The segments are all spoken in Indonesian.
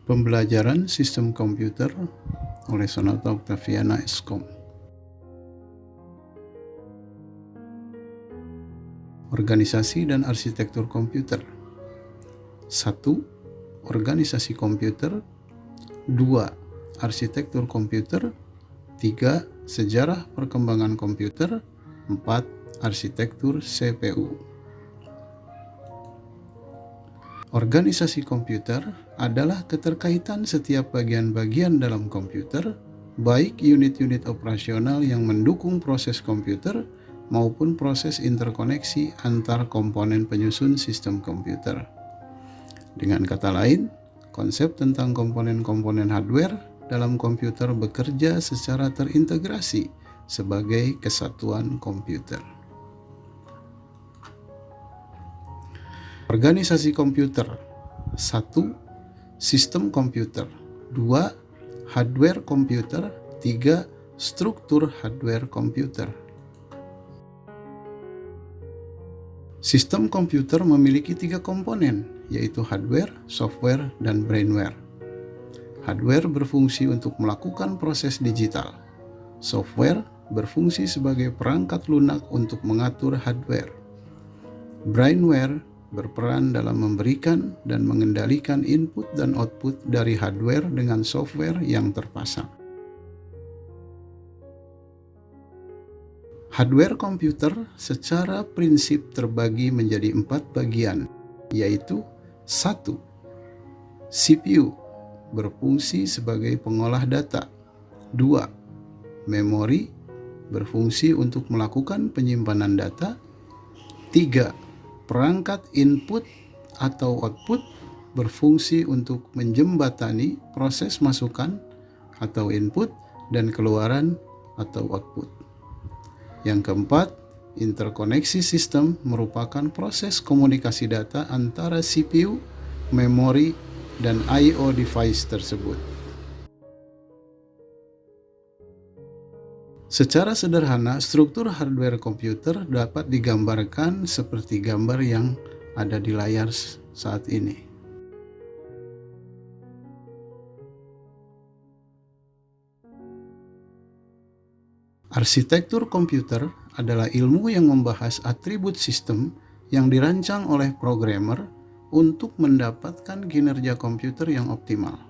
Pembelajaran Sistem Komputer oleh Sonata Octaviana Eskom. Organisasi dan arsitektur komputer. 1. Organisasi komputer. 2. Arsitektur komputer. 3. Sejarah perkembangan komputer. 4. Arsitektur CPU. Organisasi komputer adalah keterkaitan setiap bagian-bagian dalam komputer, baik unit-unit operasional yang mendukung proses komputer maupun proses interkoneksi antar komponen penyusun sistem komputer. Dengan kata lain, konsep tentang komponen-komponen hardware dalam komputer bekerja secara terintegrasi sebagai kesatuan komputer. Organisasi komputer. 1. Sistem komputer. 2. Hardware komputer. 3. Struktur hardware komputer. Sistem komputer memiliki 3 komponen, yaitu hardware, software, dan brainware. Hardware berfungsi untuk melakukan proses digital. Software berfungsi sebagai perangkat lunak untuk mengatur hardware. Brainware berperan dalam memberikan dan mengendalikan input dan output dari hardware dengan software yang terpasang. Hardware komputer secara prinsip terbagi menjadi 4 bagian, yaitu 1. CPU berfungsi sebagai pengolah data. 2. Memori berfungsi untuk melakukan penyimpanan data. 3. Perangkat input atau output berfungsi untuk menjembatani proses masukan atau input dan keluaran atau output. Yang keempat, interkoneksi sistem merupakan proses komunikasi data antara CPU, memori, dan I/O device tersebut. Secara sederhana, struktur hardware komputer dapat digambarkan seperti gambar yang ada di layar saat ini. Arsitektur komputer adalah ilmu yang membahas atribut sistem yang dirancang oleh programmer untuk mendapatkan kinerja komputer yang optimal.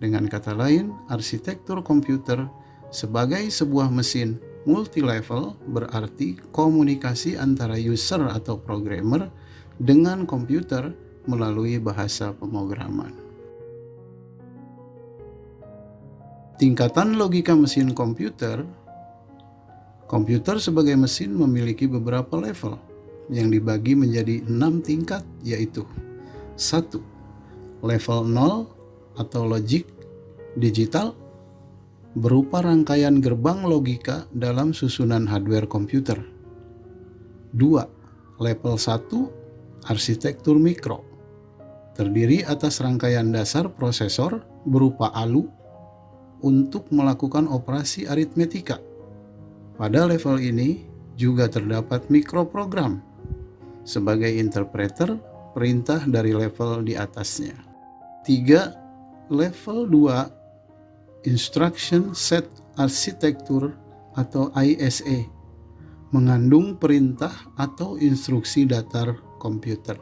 Dengan kata lain, arsitektur komputer sebagai sebuah mesin multi-level berarti komunikasi antara user atau programmer dengan komputer melalui bahasa pemrograman. Tingkatan logika mesin komputer. Komputer sebagai mesin memiliki beberapa level yang dibagi menjadi 6 tingkat, yaitu 1. Level 0 atau logic digital berupa rangkaian gerbang logika dalam susunan hardware komputer. 2. Level 1 arsitektur mikro terdiri atas rangkaian dasar prosesor berupa ALU untuk melakukan operasi aritmetika. Pada level ini juga terdapat mikroprogram sebagai interpreter perintah dari level di atasnya. 3. Level 2 Instruction Set Architecture atau ISA mengandung perintah atau instruksi datar komputer.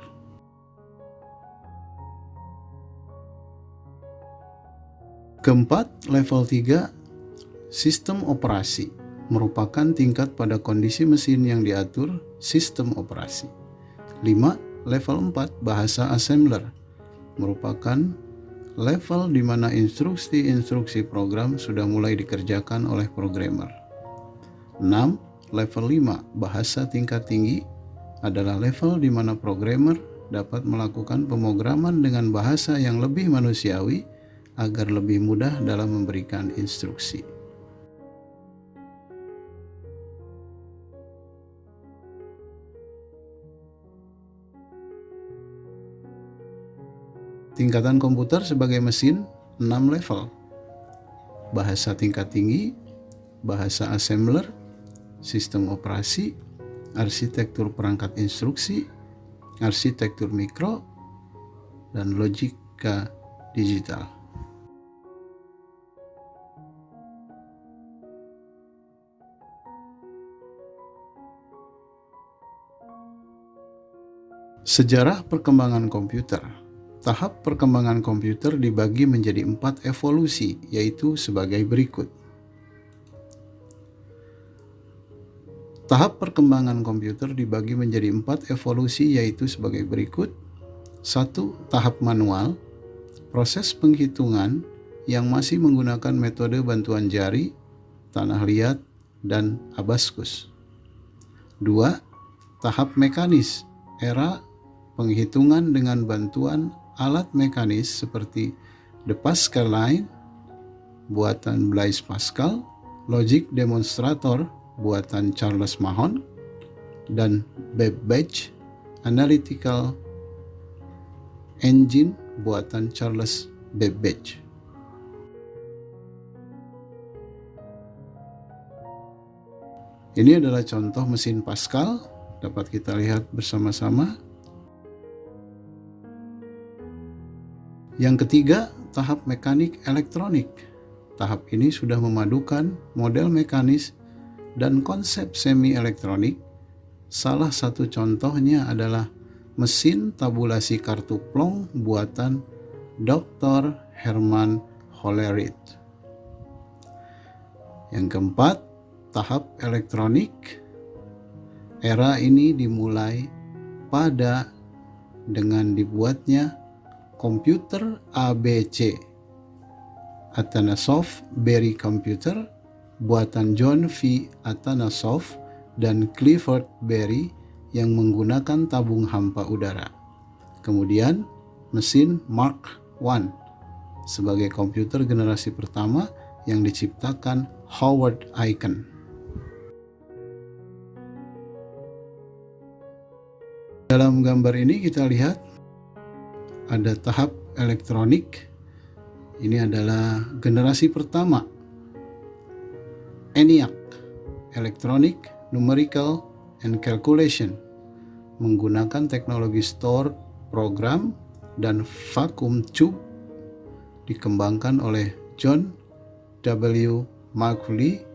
Keempat, level 3 sistem operasi merupakan tingkat pada kondisi mesin yang diatur sistem operasi. 5. Level 4 bahasa assembler merupakan level di mana instruksi-instruksi program sudah mulai dikerjakan oleh programmer. 6. Level 5 bahasa tingkat tinggi adalah level di mana programmer dapat melakukan pemrograman dengan bahasa yang lebih manusiawi agar lebih mudah dalam memberikan instruksi. Tingkatan komputer sebagai mesin 6 level. Bahasa tingkat tinggi, bahasa assembler, sistem operasi, arsitektur perangkat instruksi, arsitektur mikro, dan logika digital. Sejarah perkembangan komputer. Tahap perkembangan komputer dibagi menjadi 4 evolusi, yaitu sebagai berikut. Tahap perkembangan komputer dibagi menjadi 4 evolusi, yaitu sebagai berikut. 1. Tahap manual, proses penghitungan yang masih menggunakan metode bantuan jari, tanah liat, dan abaskus. 2. Tahap mekanis, era penghitungan dengan bantuan alat mekanis seperti The Pascal Line, buatan Blaise Pascal, Logic Demonstrator, buatan Charles Mahon, dan Babbage Analytical Engine, buatan Charles Babbage. Ini adalah contoh mesin Pascal, dapat kita lihat bersama-sama. Yang ketiga, tahap mekanik elektronik. Tahap ini sudah memadukan model mekanis dan konsep semi-elektronik. Salah satu contohnya adalah mesin tabulasi kartu plong buatan Dr. Hermann Hollerith. Yang keempat, tahap elektronik. Era ini dimulai dengan dibuatnya komputer ABC, Atanasoff Berry Computer, buatan John V. Atanasoff dan Clifford Berry yang menggunakan tabung hampa udara. Kemudian mesin Mark I sebagai komputer generasi pertama yang diciptakan Howard Aiken. Dalam gambar ini kita lihat ada tahap elektronik. Ini adalah generasi pertama, ENIAC, Electronic Numerical and Calculation, menggunakan teknologi store, program, dan vacuum tube, dikembangkan oleh John W. Marculi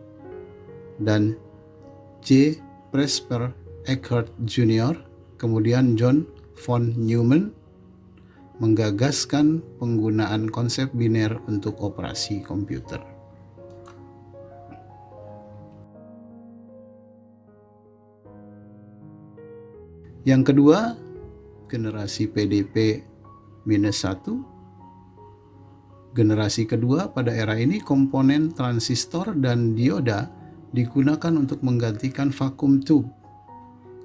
dan J. Presper Eckert Jr. Kemudian John von Neumann menggagaskan penggunaan konsep biner untuk operasi komputer. Yang kedua, generasi PDP-1. Generasi kedua, pada era ini komponen transistor dan dioda digunakan untuk menggantikan vacuum tube.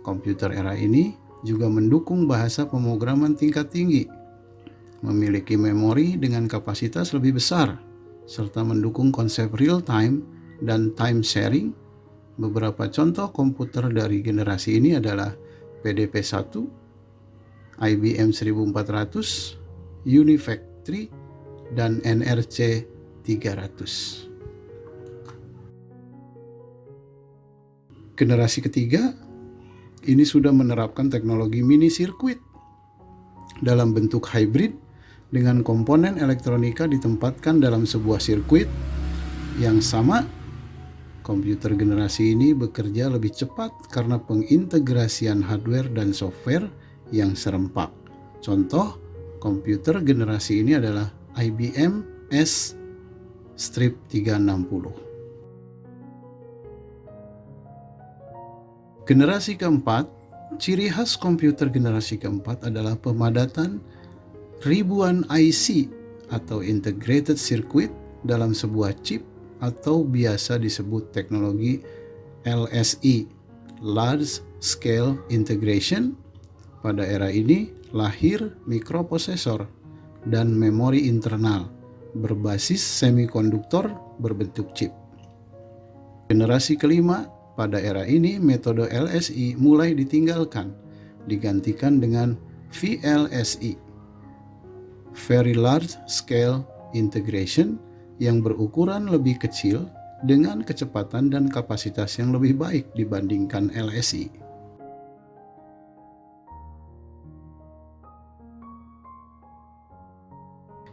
Komputer era ini juga mendukung bahasa pemrograman tingkat tinggi, memiliki memori dengan kapasitas lebih besar, serta mendukung konsep real time dan time sharing. Beberapa contoh komputer dari generasi ini adalah PDP-1, IBM 1400, UNIVAC 3, dan NRC 300. Generasi ketiga, ini sudah menerapkan teknologi mini sirkuit dalam bentuk hybrid, dengan komponen elektronika ditempatkan dalam sebuah sirkuit yang sama. Komputer generasi ini bekerja lebih cepat karena pengintegrasian hardware dan software yang serempak. Contoh komputer generasi ini adalah IBM S-360. Generasi keempat, ciri khas komputer generasi keempat adalah pemadatan ribuan IC atau integrated circuit dalam sebuah chip, atau biasa disebut teknologi LSI, Large Scale Integration. Pada era ini lahir mikroprosesor dan memori internal berbasis semikonduktor berbentuk chip. Generasi kelima, pada era ini metode LSI mulai ditinggalkan, digantikan dengan VLSI, Very Large Scale Integration, yang berukuran lebih kecil dengan kecepatan dan kapasitas yang lebih baik dibandingkan LSI.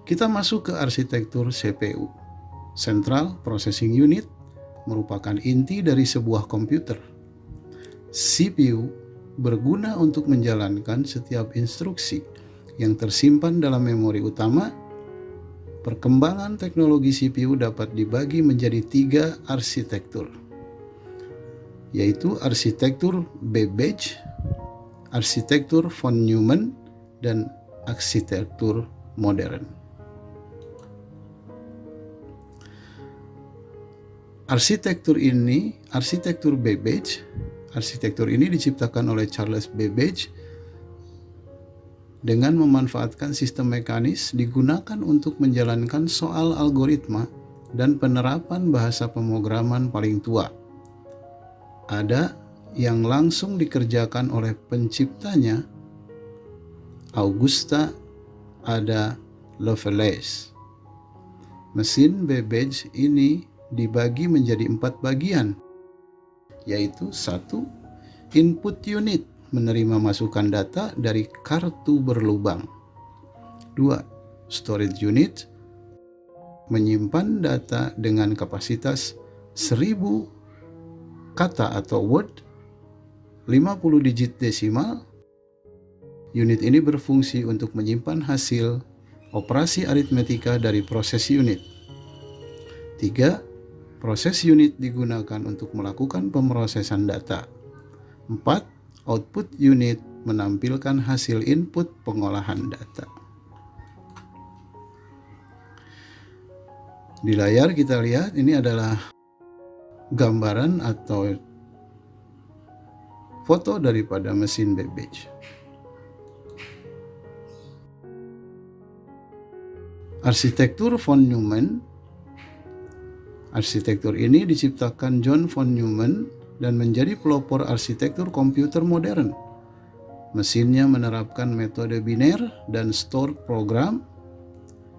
Kita masuk ke arsitektur CPU. Central Processing Unit merupakan inti dari sebuah komputer. CPU berguna untuk menjalankan setiap instruksi yang tersimpan dalam memori utama. Perkembangan teknologi CPU dapat dibagi menjadi 3 arsitektur, yaitu arsitektur Babbage, arsitektur von Neumann, dan arsitektur modern. Arsitektur Babbage, arsitektur ini diciptakan oleh Charles Babbage dengan memanfaatkan sistem mekanis digunakan untuk menjalankan soal algoritma dan penerapan bahasa pemrograman paling tua. Ada yang langsung dikerjakan oleh penciptanya, Auguste Ada Lovelace. Mesin Babbage ini dibagi menjadi 4 bagian, yaitu 1. Input unit, menerima masukan data dari kartu berlubang. 2. Storage unit, menyimpan data dengan kapasitas 1000 kata atau word, 50 digit desimal. Unit ini berfungsi untuk menyimpan hasil operasi aritmetika dari proses unit. 3. Proses unit digunakan untuk melakukan pemrosesan data. 4. Output unit menampilkan hasil input pengolahan data. Di layar kita lihat ini adalah gambaran atau foto daripada mesin Babbage. Arsitektur von Neumann. Arsitektur ini diciptakan John von Neumann dan menjadi pelopor arsitektur komputer modern. Mesinnya menerapkan metode biner dan stored program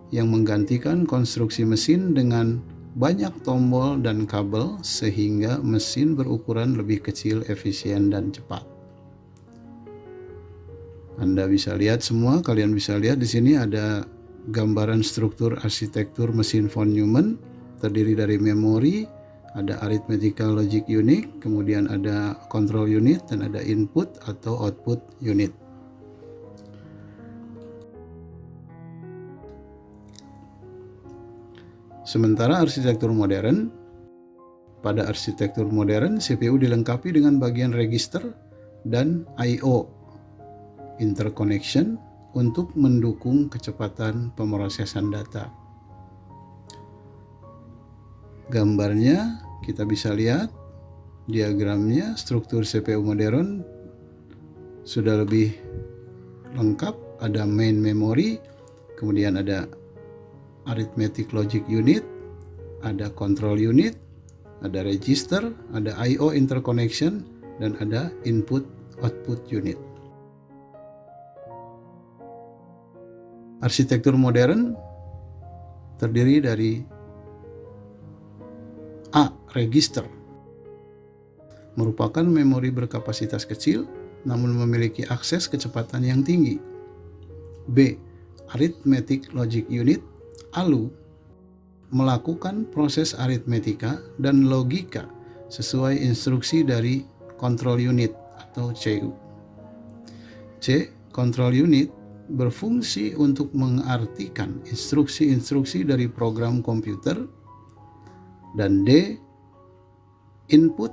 yang menggantikan konstruksi mesin dengan banyak tombol dan kabel sehingga mesin berukuran lebih kecil, efisien, dan cepat. Anda bisa lihat semua, kalian bisa lihat di sini ada gambaran struktur arsitektur mesin von Neumann, terdiri dari memori, ada arithmetical logic unit, kemudian ada control unit, dan ada input atau output unit. Sementara arsitektur modern, pada arsitektur modern CPU dilengkapi dengan bagian register dan I/O interconnection untuk mendukung kecepatan pemrosesan data. Gambarnya kita bisa lihat, diagramnya, struktur CPU modern sudah lebih lengkap. Ada main memory, kemudian ada arithmetic logic unit, ada control unit, ada register, ada I/O interconnection, dan ada input output unit. Arsitektur modern terdiri dari A. Register, merupakan memori berkapasitas kecil namun memiliki akses kecepatan yang tinggi. B. Arithmetic Logic Unit, ALU, melakukan proses aritmetika dan logika sesuai instruksi dari control unit atau CU. C. Control unit berfungsi untuk mengartikan instruksi-instruksi dari program komputer. Dan D. Input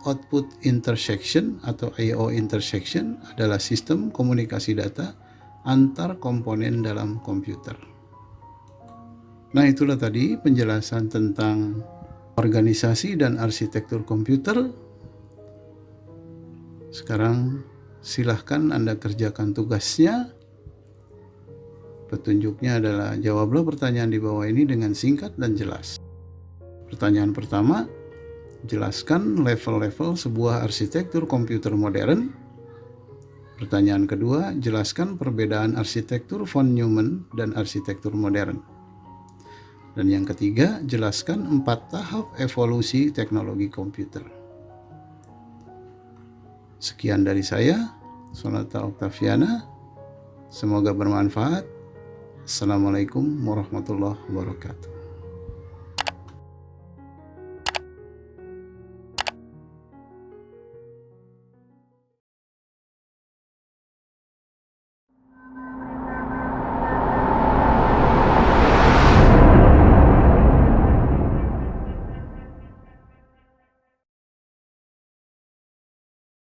Output Intersection atau I/O Intersection adalah sistem komunikasi data antar komponen dalam komputer. Nah, itulah tadi penjelasan tentang organisasi dan arsitektur komputer. Sekarang silahkan Anda kerjakan tugasnya. Petunjuknya adalah jawablah pertanyaan di bawah ini dengan singkat dan jelas. Pertanyaan pertama, jelaskan level-level sebuah arsitektur komputer modern. Pertanyaan kedua, jelaskan perbedaan arsitektur von Neumann dan arsitektur modern. Dan yang ketiga, jelaskan 4 tahap evolusi teknologi komputer. Sekian dari saya, Sonata Octaviana. Semoga bermanfaat. Assalamualaikum warahmatullahi wabarakatuh.